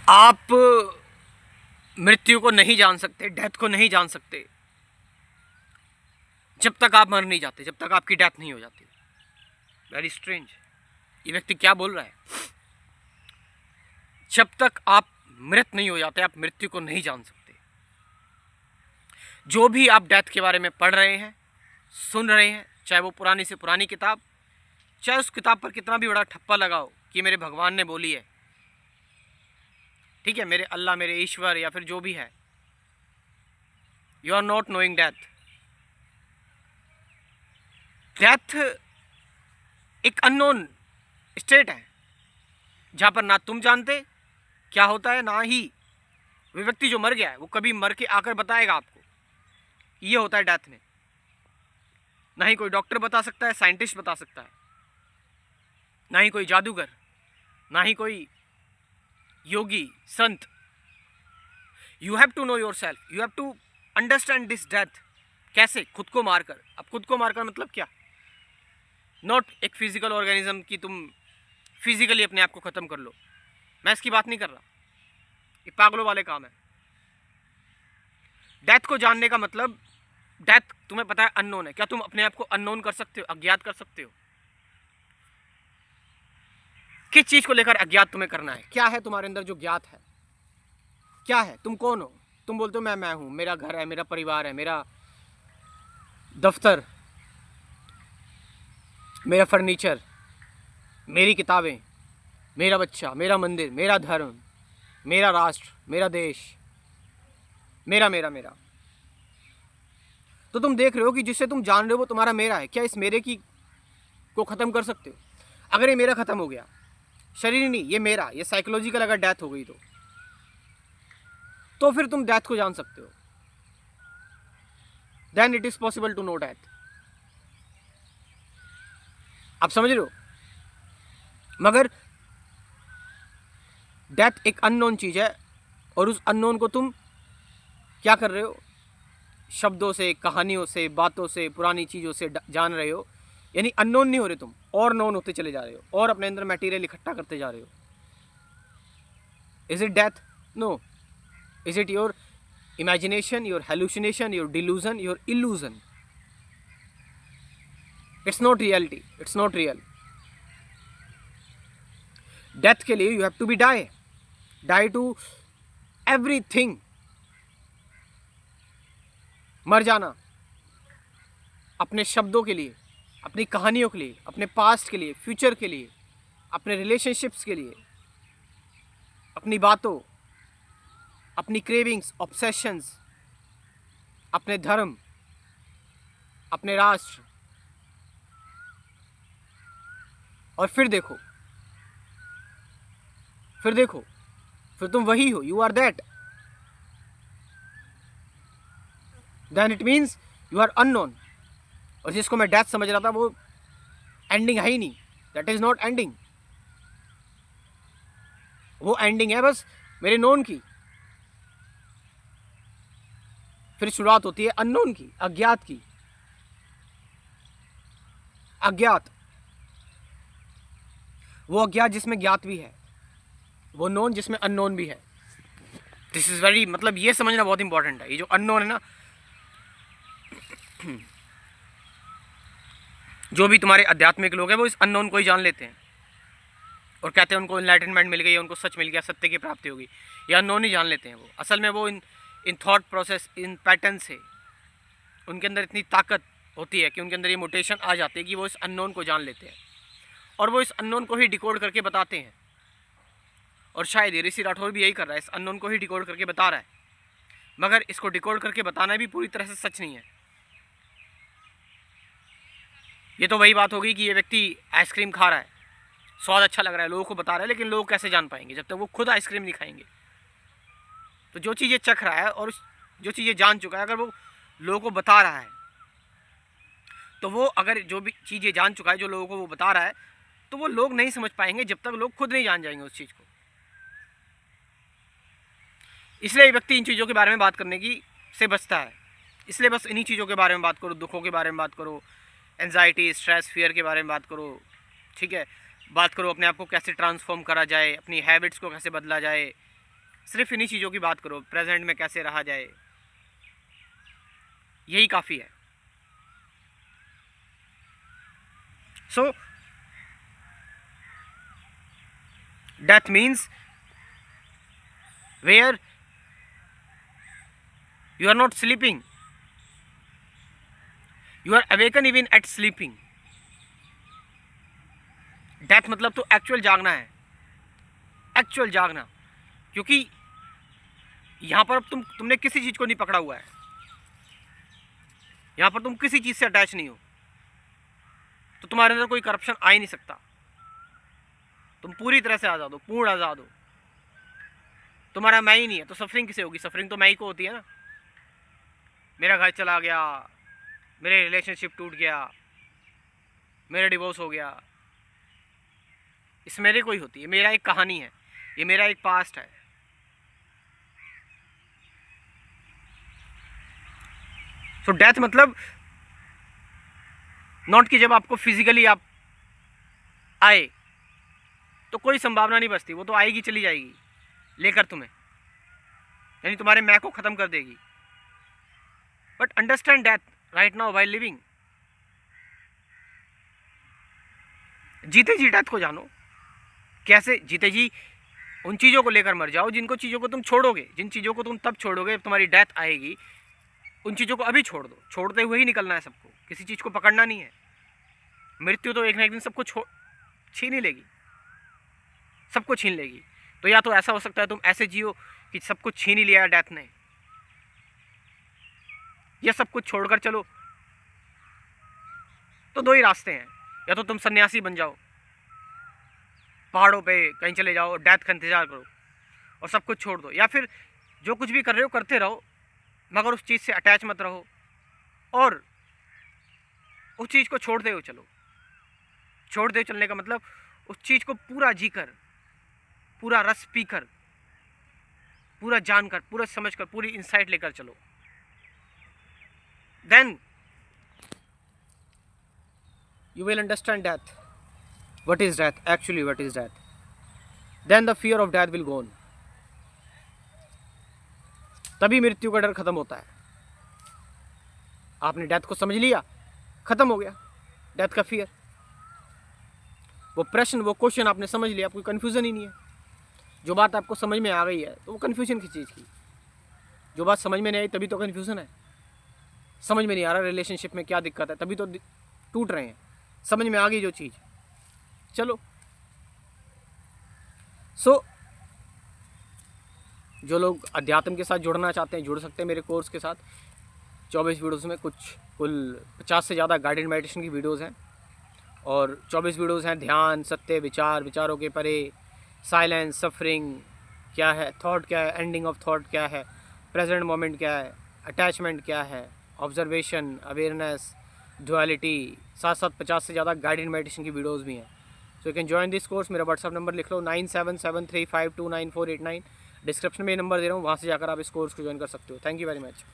आप मृत्यु को नहीं जान सकते, डेथ को नहीं जान सकते जब तक आप मर नहीं जाते, जब तक आपकी डेथ नहीं हो जाती। वेरी स्ट्रेंज, ये व्यक्ति क्या बोल रहा है? जब तक आप मृत नहीं हो जाते, आप मृत्यु को नहीं जान सकते। जो भी आप डेथ के बारे में पढ़ रहे हैं, सुन रहे हैं, चाहे वो पुरानी से पुरानी किताब, चाहे उस किताब पर कितना भी बड़ा ठप्पा लगाओ कि मेरे भगवान ने बोली है, ठीक है, मेरे अल्लाह, मेरे ईश्वर, या फिर जो भी है, you are not knowing death. Death एक अननोन स्टेट है जहां पर ना तुम जानते क्या होता है, ना ही वो व्यक्ति जो मर गया है वो कभी मर के आकर बताएगा आपको ये होता है डेथ में। ना ही कोई डॉक्टर बता सकता है, साइंटिस्ट बता सकता है, ना ही कोई जादूगर, ना ही कोई योगी संत। You have to know yourself, you have to understand this death. कैसे? खुद को मारकर। अब खुद को मारकर मतलब क्या? नॉट एक फिजिकल ऑर्गेनिज्म की तुम फिजिकली अपने आप को ख़त्म कर लो, मैं इसकी बात नहीं कर रहा, ये पागलों वाले काम है। डेथ को जानने का मतलब, डेथ तुम्हें पता है अननोन है, क्या तुम अपने आप को अननोन कर सकते हो, अज्ञात कर सकते हो? किस चीज़ को लेकर अज्ञात तुम्हें करना है? क्या है तुम्हारे अंदर जो ज्ञात है? क्या है? तुम कौन हो? तुम बोलते हो मैं हूँ, मेरा घर है, मेरा परिवार है, मेरा दफ्तर, मेरा फर्नीचर, मेरी किताबें, मेरा बच्चा, मेरा मंदिर, मेरा धर्म, मेरा राष्ट्र, मेरा देश, मेरा मेरा मेरा। तो तुम देख रहे हो कि जिससे तुम जान रहे हो वो तुम्हारा मेरा है। क्या इस मेरे की को ख़त्म कर सकते हो? अगर ये मेरा ख़त्म हो गया, शरीर ही नहीं, ये मेरा, ये साइकोलॉजिकल अगर डेथ हो गई तो फिर तुम डेथ को जान सकते हो। Then it is possible to know death. आप समझ रहे हो? मगर डेथ एक अननोन चीज़ है, और उस अननोन को तुम क्या कर रहे हो? शब्दों से, कहानियों से, बातों से, पुरानी चीज़ों से जान रहे हो। यानी अननोन नहीं हो रहे तुम, और नोन होते चले जा रहे हो, और अपने अंदर मटेरियल इकट्ठा करते जा रहे हो। Is it death? No. Is it your imagination, your hallucination, your delusion, your illusion? It's not reality, it's not real. Death के लिए you have to be die to everything. मर जाना अपने शब्दों के लिए, अपनी कहानियों के लिए, अपने पास्ट के लिए, फ्यूचर के लिए, अपने रिलेशनशिप्स के लिए, अपनी बातों, अपनी क्रेविंग्स, ऑब्सेशंस, अपने धर्म, अपने राष्ट्र। और फिर देखो, फिर तुम वही हो, you are that. Then it means you are unknown. और जिसको मैं डेथ समझ रहा था वो एंडिंग है ही नहीं, दैट इज नॉट एंडिंग। वो एंडिंग है बस मेरे नोन की। फिर शुरुआत होती है अननोन की, अज्ञात की। अज्ञात, वो अज्ञात जिसमें ज्ञात भी है, वो नोन जिसमें अननोन भी है। दिस इज वेरी, मतलब ये समझना बहुत इंपॉर्टेंट है। ये जो अननोन है ना, जो भी तुम्हारे आध्यात्मिक लोग हैं वो इस अननोन को ही जान लेते हैं और कहते हैं उनको इनलाइटनमेंट मिल गई, उनको सच मिल गया, सत्य की प्राप्ति होगी। ये अननोन ही जान लेते हैं। वो असल में वो in thought process, in pattern से उनके अंदर इतनी ताकत होती है कि उनके अंदर ये मोटेशन आ जाती है कि वो इस अननोन को जान लेते हैं, और वो इस अननोन को ही डिकोड करके बताते हैं। और शायद ये ऋषि राठौर भी यही कर रहा है, इस अननोन को ही डिकोड करके बता रहा है। मगर इसको डिकोड करके बताना भी पूरी तरह से सच नहीं है। ये तो वही बात होगी कि ये व्यक्ति आइसक्रीम खा रहा है, स्वाद अच्छा लग रहा है, लोगों को बता रहा है, लेकिन लोग कैसे जान पाएंगे जब तक वो खुद आइसक्रीम नहीं खाएंगे? तो जो चीज़ ये चख रहा है और जो चीज़ ये जान चुका है, अगर वो लोगों को बता रहा है, तो वो, अगर जो भी चीज़ ये जान चुका है, जो लोगों को वो बता रहा है, तो वो लोग नहीं समझ पाएंगे जब तक लोग खुद नहीं जान जाएंगे उस चीज़ को। इसलिए व्यक्ति इन चीज़ों के बारे में बात करने की से बचता है। इसलिए बस इन्हीं चीज़ों के बारे में बात करो, दुखों के बारे में बात करो, एंजाइटी, स्ट्रेस, फियर के बारे में बात करो, ठीक है। बात करो अपने आप को कैसे ट्रांसफॉर्म करा जाए, अपनी हैबिट्स को कैसे बदला जाए, सिर्फ इन्हीं चीज़ों की बात करो, प्रेजेंट में कैसे रहा जाए, यही काफ़ी है। So death means where you are not sleeping, you are awaken even at sleeping. Death मतलब तो एक्चुअल जागना है, एक्चुअल जागना। क्योंकि यहां पर अब तुमने किसी चीज को नहीं पकड़ा हुआ है, यहां पर तुम किसी चीज से अटैच नहीं हो, तो तुम्हारे अंदर कोई करप्शन आ ही नहीं सकता। तुम पूरी तरह से आजाद हो, पूर्ण आजाद हो। तुम्हारा मैं ही नहीं है तो सफरिंग किसे होगी? सफरिंग तो मैं ही को होती है ना। मेरा घर चला गया, मेरे रिलेशनशिप टूट गया, मेरा डिवोर्स हो गया, इस मेरे को ही होती है। मेरा एक कहानी है, ये मेरा एक पास्ट है। सो डेथ मतलब नॉट कि जब आपको फिजिकली आप आए तो कोई संभावना नहीं बचती, वो तो आएगी चली जाएगी लेकर तुम्हें, यानी तुम्हारे मैं को खत्म कर देगी। But understand death right now while living. जीते जी डेथ को जानो। कैसे जीते जी? उन चीज़ों को लेकर मर जाओ जिनको चीज़ों को तुम छोड़ोगे, जिन चीज़ों को तुम तब छोड़ोगे तुम्हारी डेथ आएगी। उन चीज़ों को अभी छोड़ दो, छोड़ते हुए ही निकलना है सबको, किसी चीज़ को पकड़ना नहीं है। मृत्यु तो एक ना एक दिन सबको छीन ही लेगी, सबको छीन लेगी। तो या तो ऐसा हो सकता है तुम ऐसे जियो कि सब कुछ छीन ही लिया डेथ ने, या सब कुछ छोड़कर चलो। तो दो ही रास्ते हैं, या तो तुम सन्यासी बन जाओ, पहाड़ों पे कहीं चले जाओ, डेथ का इंतजार करो और सब कुछ छोड़ दो, या फिर जो कुछ भी कर रहे हो करते रहो मगर उस चीज़ से अटैच मत रहो और उस चीज़ को छोड़ते हुए चलो। छोड़ते हुए चलने का मतलब उस चीज़ को पूरा जीकर, पूरा रस पीकर, पूरा जानकर, पूरा समझकर, पूरी इंसाइट लेकर चलो। Then you will understand death. What is death? Actually, what is death? Then the fear of death will go on. तभी मृत्यु का डर खत्म होता है। आपने डेथ को समझ लिया, खत्म हो गया डेथ का फियर। वो प्रश्न, वो क्वेश्चन आपने समझ लिया, कोई कन्फ्यूजन ही नहीं है। जो बात आपको समझ में आ गई है तो वो कन्फ्यूजन की चीज़ की। जो बात समझ में नहीं आई तभी तो कन्फ्यूजन है। समझ में नहीं आ रहा रिलेशनशिप में क्या दिक्कत है, तभी तो टूट रहे हैं। समझ में आ गई जो चीज़, चलो। सो जो लोग अध्यात्म के साथ जुड़ना चाहते हैं जुड़ सकते हैं मेरे कोर्स के साथ। 24 वीडियोज़ में कुछ कुल 50 से ज़्यादा गाइडेड मेडिटेशन की वीडियोज़ हैं और 24 वीडियोज़ हैं ध्यान, सत्य, विचार, विचारों के परे, साइलेंस, सफरिंग क्या है, थॉट क्या है, एंडिंग ऑफ थॉट क्या है, प्रेजेंट मोमेंट क्या है, अटैचमेंट क्या है, ऑब्जर्वेशन, अवेयरनेस, ड्युअलिटी। साथ साथ 50 से ज़्यादा गाइडेड मेडिटेशन की वीडियोज़ भी हैं। So you can join this course. मेरा व्हाट्सअप नंबर लिख लो 9773529489। डिस्क्रिप्शन में ये नंबर दे रहा हूँ, वहाँ से जाकर आप इस कोर्स को ज्वाइन कर सकते हो। Thank you very much.